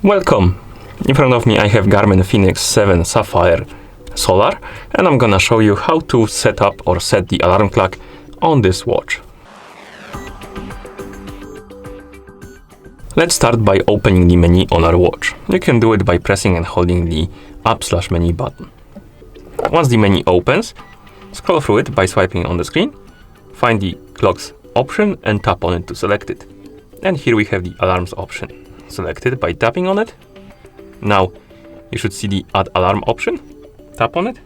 Welcome! In front of me I have GARMIN Fenix 7 Sapphire Solar, and I'm gonna show you how to set up or set the alarm clock on this watch. Let's start by opening the menu on our watch. You can do it by pressing and holding the up/menu button. Once the menu opens, scroll through it by swiping on the screen, find the clocks option and tap on it to select it. And here we have the alarms option. Select it by tapping on it. Now you should see the add alarm option. Tap on it.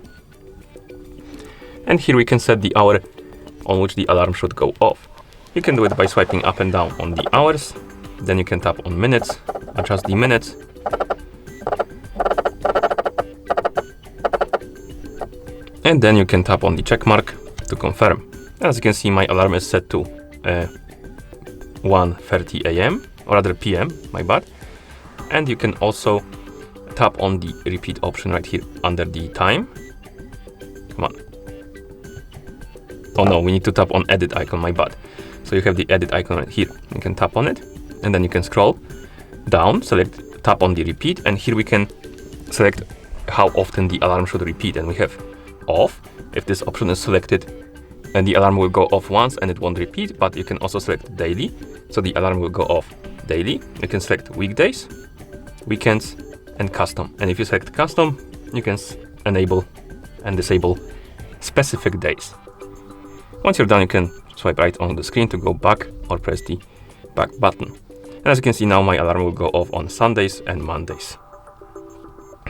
And here we can set the hour on which the alarm should go off. You can do it by swiping up and down on the hours. Then you can tap on minutes, adjust the minutes. And then you can tap on the check mark to confirm. As you can see, my alarm is set to 1:30 a.m. or rather p.m. my bad. And you can also tap on the repeat option right here under the time. Come on. Oh no, we need to tap on edit icon, my bad. So you have the edit icon right here. You can tap on it and then you can scroll down, tap on the repeat, and here we can select how often the alarm should repeat. And we have off. If this option is selected, and the alarm will go off once and it won't repeat, but you can also select daily. So the alarm will go off daily. You can select weekdays, weekends, and custom. And if you select custom, you can enable and disable specific days. Once you're done, you can swipe right on the screen to go back or press the back button. And as you can see now, my alarm will go off on Sundays and Mondays.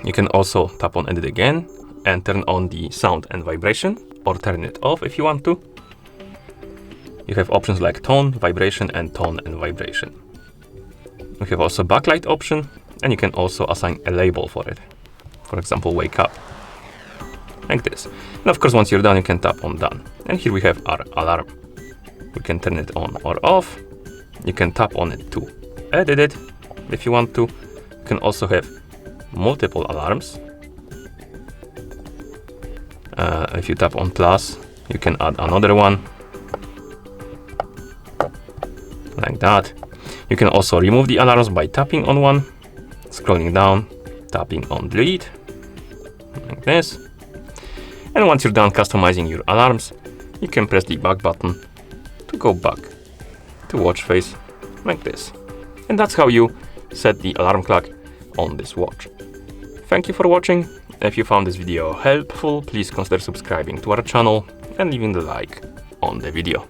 You can also tap on edit again and turn on the sound and vibration, or turn it off if you want to. You have options like tone, vibration, and tone and vibration. You have also backlight option, and you can also assign a label for it. For example, wake up, like this. And of course, once you're done, you can tap on done. And here we have our alarm. We can turn it on or off. You can tap on it to edit it if you want to. You can also have multiple alarms. If you tap on plus, you can add another one, like that. You can also remove the alarms by tapping on one, scrolling down, tapping on delete, like this. And once you're done customizing your alarms, you can press the back button to go back to watch face, like this. And that's how you set the alarm clock on this watch. Thank you for watching. If you found this video helpful, please consider subscribing to our channel and leaving the like on the video.